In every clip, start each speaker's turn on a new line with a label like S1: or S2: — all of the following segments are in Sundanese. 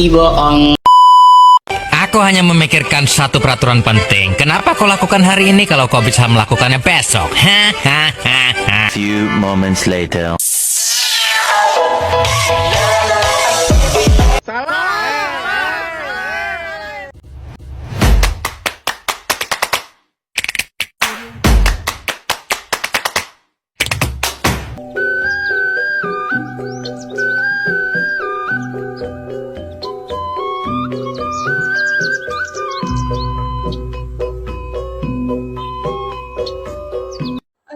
S1: bohong.
S2: Aku hanya memikirkan satu peraturan penting. Kenapa kau lakukan hari ini kalau kau bisa melakukannya besok?
S3: Few moments later.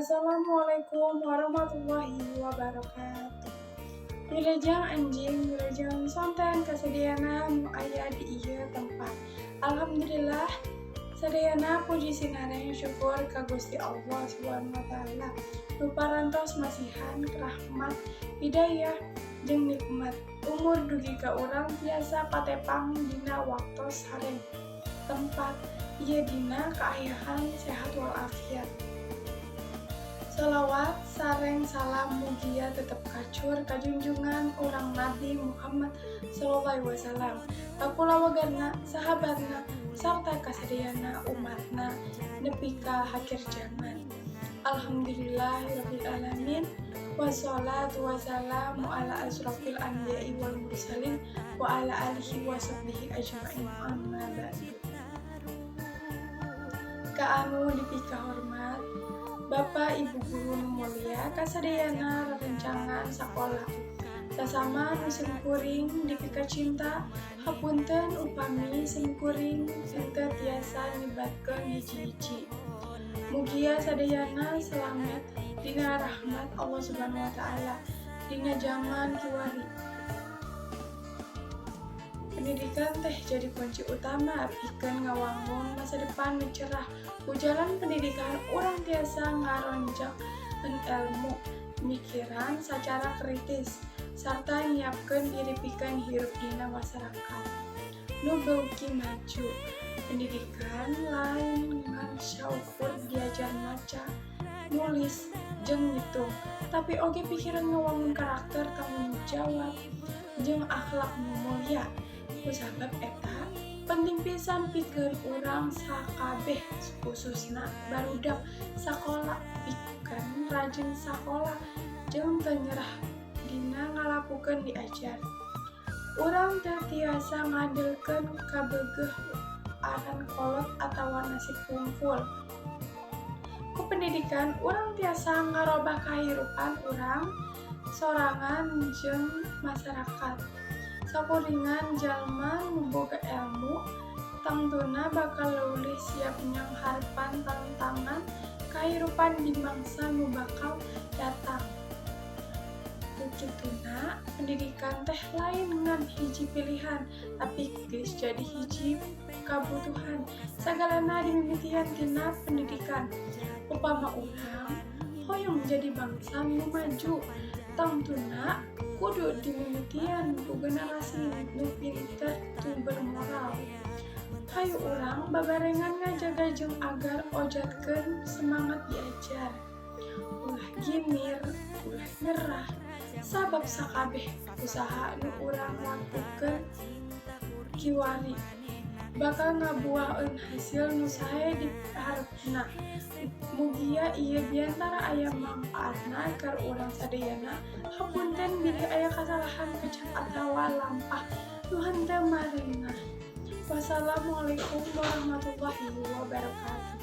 S4: Assalamualaikum warahmatullahi wabarakatuh. Wilujeng anjing, wilujeng sonten kasadayana nu aya di ieu tempat. Alhamdulillah, sadayana puji sinareng syukur ka Gusti Allah Subhanahu wa taala. Nu parantos masihan rahmat, hidayah jeung nikmat. Umur dugi ka urang tiasa patepang dina waktos sareng. Tempat ieu dina kaayahan sehat walafiat. Salawat sareng salam mugia tetep kacur kajunjungan orang Nabi Muhammad SAW, kakulawaganna, sahabatna, sarta kasadayana umatna nepi ka akhir zaman. Alhamdulillahirabbil alamin. Wassalatu wassalamu ala asrofil anbiya'i wal mursalin wa ala alihi wa sahbihi ajma'in, amma ba'du. Ka anu dipika hormat Bapak Ibu guru nu mulia kasadayana rerencangan sakola. Sasama nu simkuring dipika cinta, hapunten upami simkuring henteu tiasa nyebatkeun hiji-hiji. Mugia sadayana selamet dina rahmat Allah Subhanahu wa taala dina zaman kiwari. Pendidikan teh jadi kunci utama pikeun ngawangun masa depan nu cerah. Ujalan pendidikan urang tiasa ngaronjangkeun ilmu, pemikiran secara kritis, sarta nyiapkeun diri pikeun hirup dina masyarakat nu beuki maju. Pendidikan lain ngan syaukur diajar maca, nulis, jeung ngitung, tapi oge pikiran ngawangun karakter tanggung jawab jeung akhlak nu mulia. Kusabab eta penting pisan pikeun urang sakabeh khususna barudak sakola pikeun rajin sakola jeung teu nyerah dina ngalakukeun diajar. Urang teu tiasa ngadelkeun kabeugeuh aran kolot atawa nasib hungkul. Ku pendidikan urang tiasa ngarobah kahirupan urang sorangan jeung masyarakat. Sakuringan jalma nu boga ilmu tangtuna bakal leuwih siap nyangharpan tantangan kahirupan di mangsa nu bakal datang. Bukituna pendidikan teh lain ngan hiji pilihan, tapi geus jadi hiji kabutuhan. Sagalana dimimitian tina pendidikan. Upama urang hoyong menjadi bangsa nu maju, tangtuna kudu dimimitian ku generasi nu pinter tu bermoral. Hayu urang babarengan ngajaga jeung agar ojatkeun semangat diajar. Ulah gimir, ulah nyerah, sabab sakabeh usaha nu urang lakukeun kiwari bakal ngabuaheun hasil nu sae diharepna. Mugia ieu biantara aya mangpaatna keur urang sadayana. Hapunten bilih aya kasalahan pecah atawa lampah nu henteu marinah. Wassalamualaikum warahmatullahi wabarakatuh.